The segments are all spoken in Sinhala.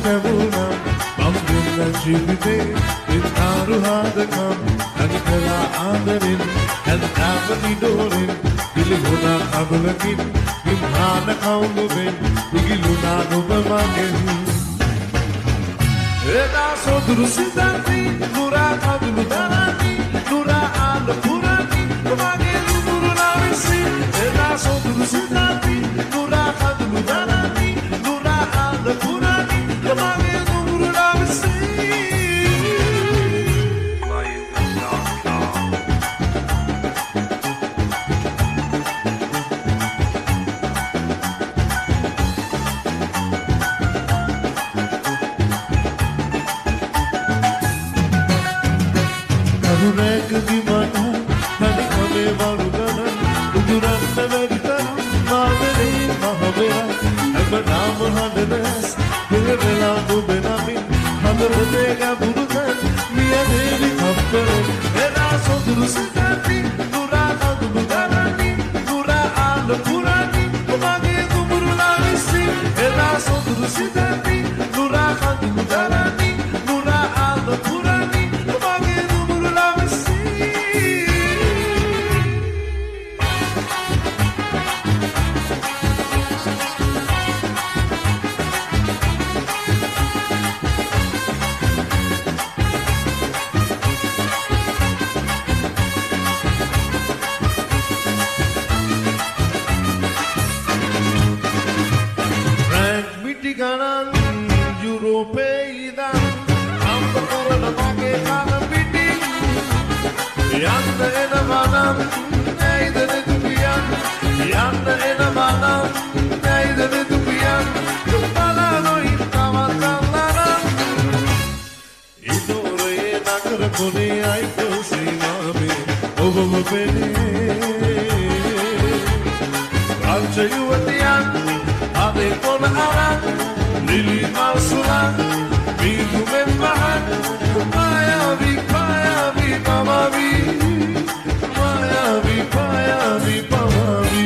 කැමුණා මම දෙන්න ජීවිතේ ඉන්නාරු හදකම් අනිකලා ආදරෙන් හැන්දාවනි දෝරෙන් පිළිගුණා අගලකින් ඉම්හාන කවුළුවෙන් ඉගිලුණා නුඹ මගෙන් එදා සොදුරු සිතන්ති නුරා කඳුළු දරානි නුරා ආල පුරානි මගේ නුඹුරුනා විසි එදා සොදුරු සිතන්ති නුරා කඳුළු දරානි නුරා ආල පුරානි මගේ නුඹුරුනා විසි රැකදි මට තනි කමේ වරු ගණන් උදුරන්න බැරි තරම් මාවලේ මහබෙරක් හැමදාම හඬනස් පෙරලා නුඹනමින් හදවතේ ගැඹුරුතන් මිය දේවි කප්පරෙන් එදා සොදුරු සිතන්ති නුරා කඳුළු දරානි නුරා ආල පුරානි මගේ නුඹුරුනා විසි එදා සොදුරු සිතන්ති නුරා කඳුළු දරානි නුරා ආල පුරානි මගේ නුඹුරුනා විසි ගණන් යුරෝපේ ඉඳන් අම්බ කරන මගේ කන පිටින් යන්න එනවා නම් ඇයිද නෙදුපියන් යන්න එනවා නම් ඇයිද නෙදුපියන් බලනොයි තවත් කල්ලනම් ඉදෝරේ නගර කොනේ අයිකෝ සීමාවේ ඔබම පෙනේ රාජ්‍ය යුවතියන් අදේ කොන අරන් Lili Malsulan, Bidu Membahan, Mayavi, Mayavi, Mamavi, Mayavi, Mayavi, Mamavi.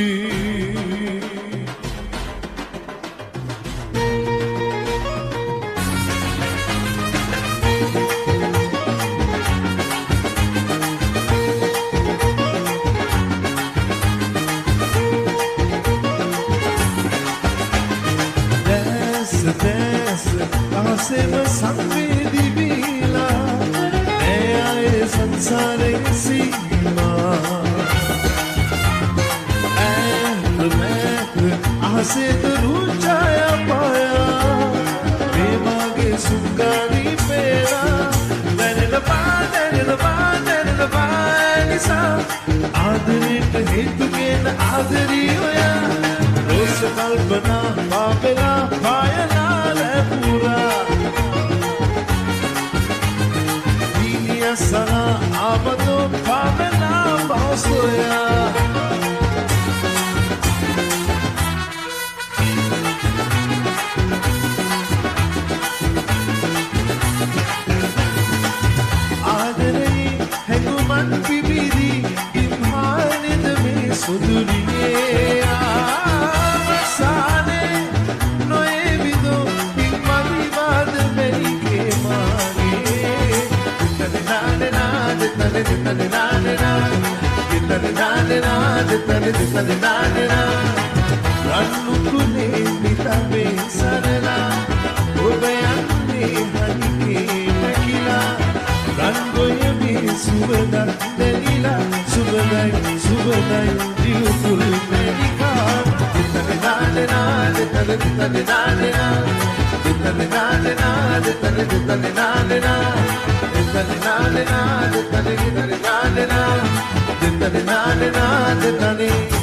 आसेम संवेदी बीला मैं आए संसारे सीमा आसे तरुचाया पाया बेमागे सुगानी मेरा मैंने लबा निसा आदरित हेतु के न आदरी होया रोज कल्पना पापेला पायना ले पूरा दीनिया सना आबदो पापेला बासोया Man bibiri imhanid mein suduriye aasane noye bido imani baad meri ke mane tane nane nane tane tane nane nane tane nane nane tane tane nane nane rannu kune mitabe sarela obayanne hanike nakila rangoye Subadai, Delila, Subadai, Subadai, beautiful America. Ditane nane nane, ditane ditane nane nane, ditane nane nane, ditane ditane nane nane, ditane nane nane, ditane ditane nane nane, ditane nane nane, ditane.